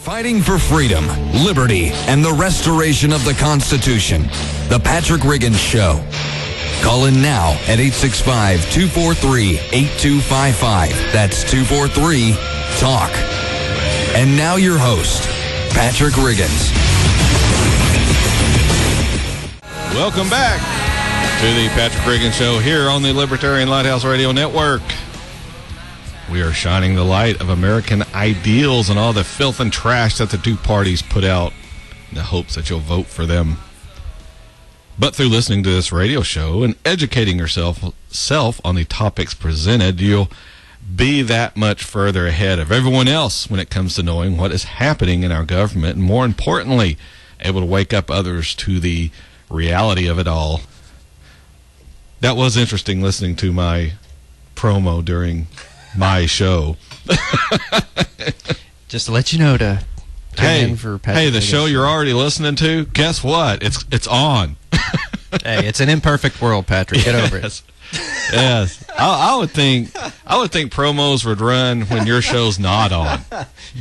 Fighting for freedom, liberty, and the restoration of the Constitution. The Patrick Riggins Show. Call in now at 865-243-8255. That's 243-TALK. And now your host, Patrick Riggins. Welcome back to the Patrick Riggins Show here on the Libertarian Lighthouse Radio Network. We are shining the light of American ideals and all the filth and trash that the two parties put out in the hopes that you'll vote for them. But through listening to this radio show and educating yourself on the topics presented, you'll be that much further ahead of everyone else when it comes to knowing what is happening in our government, and more importantly, able to wake up others to the reality of it all. That was interesting, listening to my promo during my show. Just to let you know to tune in for Patrick. Hey, the show you're already listening to, guess what? It's on. Hey, it's an imperfect world, Patrick. Get over it. Yes. I would think promos would run when your show's not on.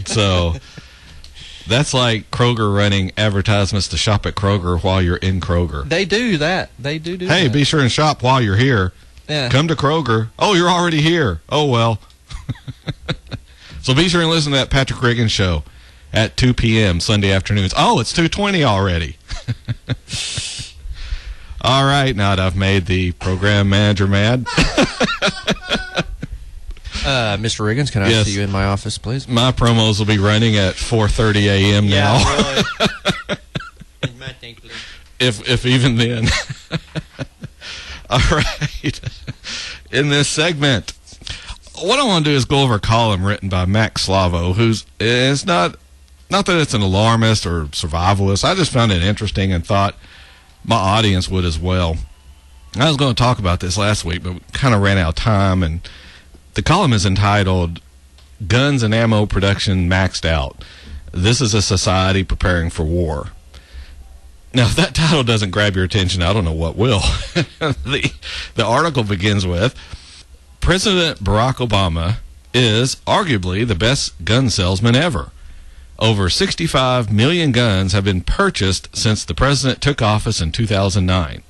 So that's like Kroger running advertisements to shop at Kroger while you're in Kroger. They do that. They do that. Hey, be sure and shop while you're here. Yeah. Come to Kroger. Oh, you're already here. Oh, well. So be sure and listen to that Patrick Riggins Show at 2 p.m. Sunday afternoons. Oh, it's 2:20 already. All right, now that I've made the program manager mad. Mr. Riggins, can I see you in my office, please? My promos will be running at 4:30 a.m. now. Really. In my tank, please. If even then. All right. In this segment, what I want to do is go over a column written by Max Slavo, it's not that it's an alarmist or survivalist. I just found it interesting and thought my audience would as well. I was going to talk about this last week, but we kind of ran out of time, and the column is entitled Guns and Ammo Production Maxed Out. This is a society preparing for war. Now, if that title doesn't grab your attention, I don't know what will. The article begins with, President Barack Obama is arguably the best gun salesman ever. Over 65 million guns have been purchased since the president took office in 2009.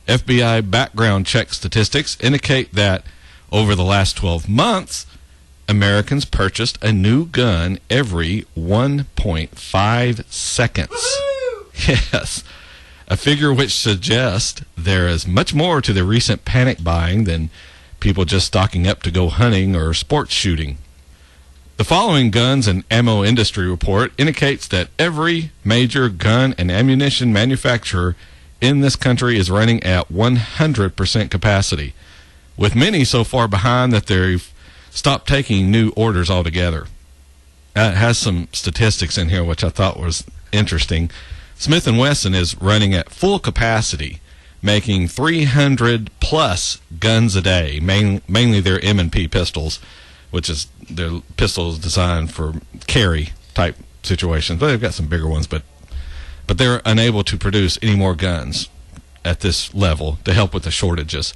FBI background check statistics indicate that over the last 12 months, Americans purchased a new gun every 1.5 seconds. Yes, a figure which suggests there is much more to the recent panic buying than people just stocking up to go hunting or sports shooting. The following guns and ammo industry report indicates that every major gun and ammunition manufacturer in this country is running at 100% capacity, with many so far behind that they've stopped taking new orders altogether. It has some statistics in here which I thought was interesting. Smith & Wesson is running at full capacity, making 300-plus guns a day, mainly their M&P pistols, which is their pistols designed for carry-type situations. But they've got some bigger ones, but they're unable to produce any more guns at this level to help with the shortages.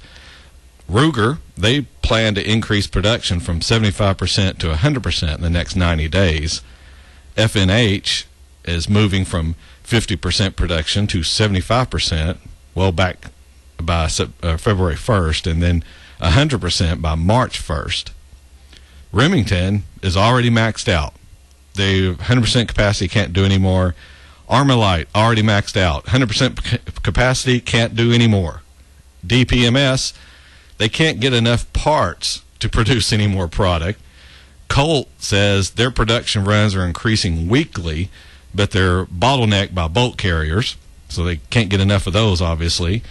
Ruger, they plan to increase production from 75% to 100% in the next 90 days. F&H is moving from 50% production to 75%, well, back by February 1st, and then 100% by March 1st. Remington is already maxed out. They 100% capacity, can't do any more. Armalite, already maxed out. 100% capacity, can't do any more. DPMS, they can't get enough parts to produce any more product. Colt says their production runs are increasing weekly, but they're bottlenecked by bolt carriers, so they can't get enough of those, obviously.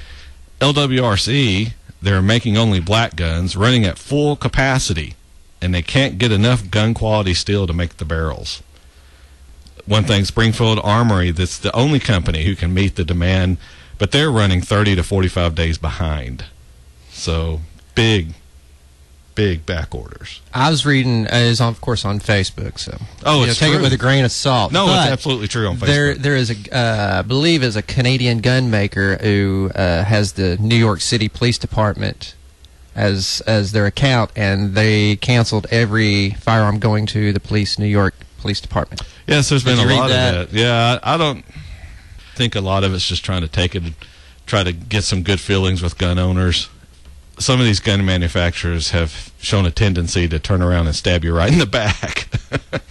LWRC, they're making only black guns, running at full capacity, and they can't get enough gun quality steel to make the barrels. One thing, Springfield Armory, that's the only company who can meet the demand, but they're running 30 to 45 days behind. So big back orders. I was reading, is of course on Facebook, so it's take true. it with a grain of salt. No, but it's absolutely true on Facebook. There is I believe is a Canadian gun maker who has the New York City Police Department as their account, and they canceled every firearm going to the New York Police Department. Yes, there's been Did a you lot read that? of that. Yeah, I don't think a lot of it's just trying to take it and try to get some good feelings with gun owners. Some of these gun manufacturers have shown a tendency to turn around and stab you right in the back.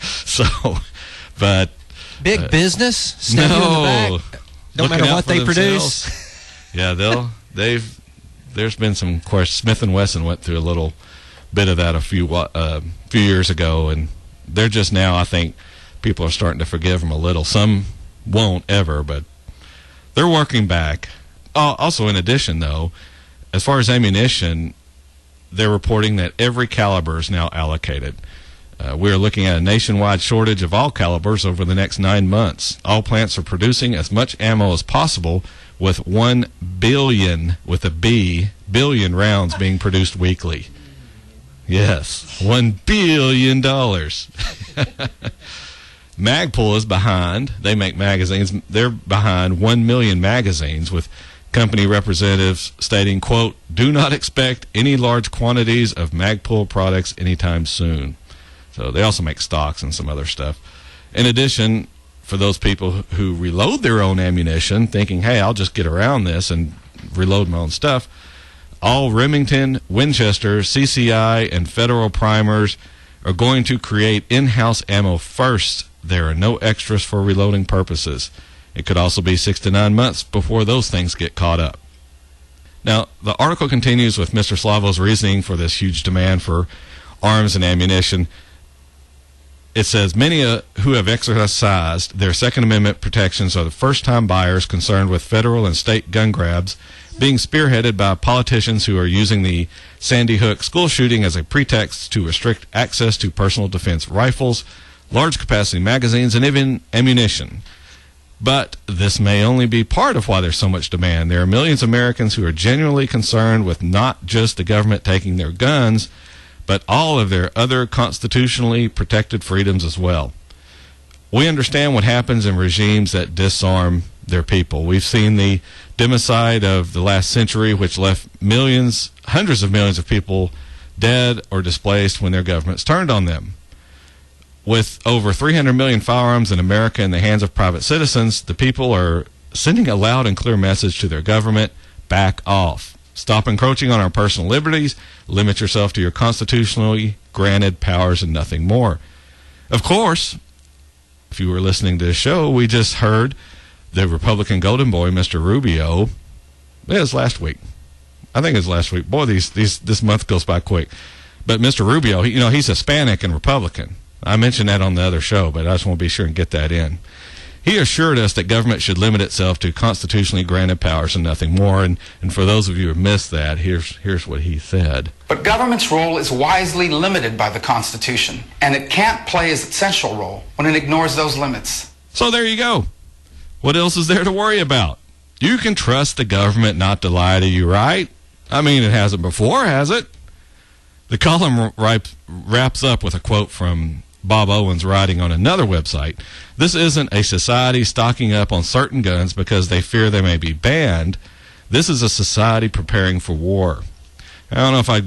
So, but Big business? Stab you in the back? No Looking matter out what for they themselves. produce? Yeah, there's been some, of course, Smith & Wesson went through a little bit of that a few years ago, and they're just now, I think, people are starting to forgive them a little. Some won't ever, but they're working back. Also, in addition, though, as far as ammunition, they're reporting that every caliber is now allocated. We're looking at a nationwide shortage of all calibers over the next 9 months. All plants are producing as much ammo as possible, with 1 billion, with a B, billion rounds being produced weekly. Yes, $1 billion. Magpul is behind. They make magazines. They're behind 1 million magazines, with company representatives stating, quote, "Do not expect any large quantities of Magpul products anytime soon." So they also make stocks and some other stuff. In addition, for those people who reload their own ammunition, thinking, hey, I'll just get around this and reload my own stuff, all Remington, Winchester, CCI, and Federal primers are going to create in-house ammo first. There are no extras for reloading purposes. It could also be 6 to 9 months before those things get caught up. Now, the article continues with Mr. Slavo's reasoning for this huge demand for arms and ammunition. It says, many who have exercised their Second Amendment protections are the first-time buyers concerned with federal and state gun grabs being spearheaded by politicians who are using the Sandy Hook school shooting as a pretext to restrict access to personal defense rifles, large-capacity magazines, and even ammunition. But this may only be part of why there's so much demand. There are millions of Americans who are genuinely concerned with not just the government taking their guns, but all of their other constitutionally protected freedoms as well. We understand what happens in regimes that disarm their people. We've seen the democide of the last century, which left millions, hundreds of millions of people dead or displaced when their governments turned on them. With over 300 million firearms in America in the hands of private citizens, the people are sending a loud and clear message to their government: back off. Stop encroaching on our personal liberties. Limit yourself to your constitutionally granted powers and nothing more. Of course, if you were listening to this show, we just heard the Republican golden boy, Mr. Rubio. It was last week. I think it was last week. Boy, this month goes by quick. But Mr. Rubio, he's Hispanic and Republican. I mentioned that on the other show, but I just want to be sure and get that in. He assured us that government should limit itself to constitutionally granted powers and nothing more. And for those of you who missed that, here's what he said. But government's role is wisely limited by the Constitution, and it can't play its essential role when it ignores those limits. So there you go. What else is there to worry about? You can trust the government not to lie to you, right? I mean, it hasn't before, has it? The column wraps up with a quote from Bob Owens writing on another website. This isn't a society stocking up on certain guns because they fear they may be banned. This is a society preparing for war. I don't know if I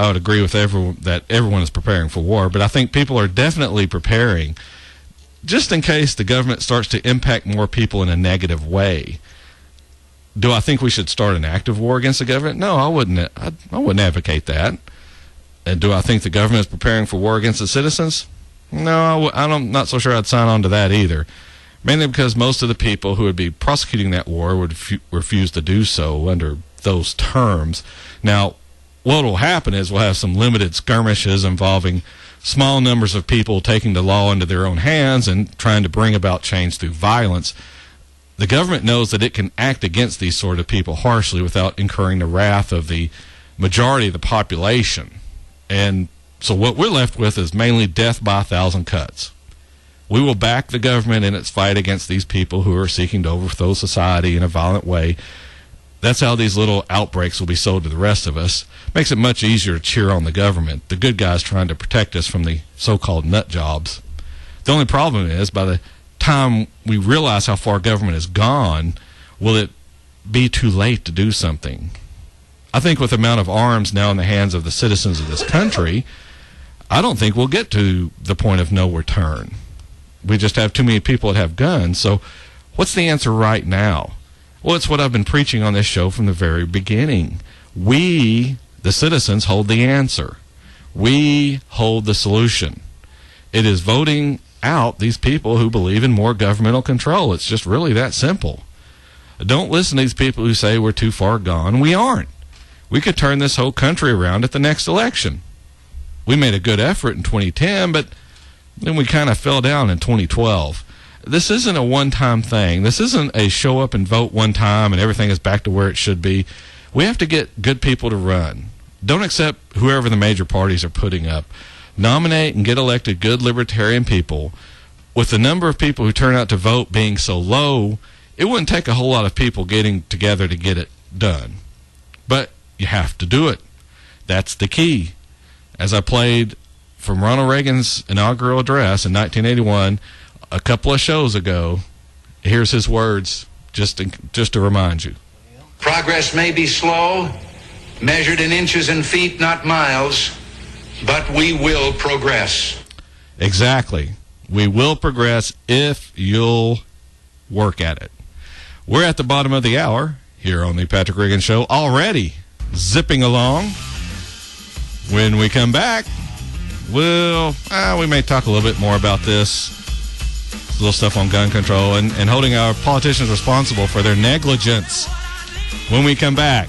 would agree with everyone that everyone is preparing for war, but I think people are definitely preparing just in case the government starts to impact more people in a negative way. Do I think we should start an active war against the government? No, I wouldn't. I wouldn't advocate that. And do I think the government is preparing for war against the citizens? No, I'm not so sure I'd sign on to that either. Mainly because most of the people who would be prosecuting that war would refuse to do so under those terms. Now, what will happen is we'll have some limited skirmishes involving small numbers of people taking the law into their own hands and trying to bring about change through violence. The government knows that it can act against these sort of people harshly without incurring the wrath of the majority of the population. And so what we're left with is mainly death by 1,000 cuts. We will back the government in its fight against these people who are seeking to overthrow society in a violent way. That's how these little outbreaks will be sold to the rest of us. Makes it much easier to cheer on the government, the good guys trying to protect us from the so-called nut jobs. The only problem is, by the time we realize how far government has gone, will it be too late to do something? I think with the amount of arms now in the hands of the citizens of this country, I don't think we'll get to the point of no return. we just have too many people that have guns. So what's the answer right now? Well, it's what I've been preaching on this show from the very beginning. We, the citizens, hold the answer. We hold the solution. It is voting out these people who believe in more governmental control. It's just really that simple. Don't listen to these people who say we're too far gone. We aren't. We could turn this whole country around at the next election. We made a good effort in 2010, but then we kind of fell down in 2012. This isn't a one-time thing. This isn't a show up and vote one time and everything is back to where it should be. We have to get good people to run. Don't accept whoever the major parties are putting up. Nominate and get elected good libertarian people. With the number of people who turn out to vote being so low, it wouldn't take a whole lot of people getting together to get it done. But you have to do it. That's the key. As I played from Ronald Reagan's inaugural address in 1981, a couple of shows ago, here's his words, just to remind you. Progress may be slow, measured in inches and feet, not miles, but we will progress. Exactly. We will progress if you'll work at it. We're at the bottom of the hour here on the Patrick Regan Show, already zipping along. When we come back, we may talk a little bit more about this. A little stuff on gun control and holding our politicians responsible for their negligence when we come back.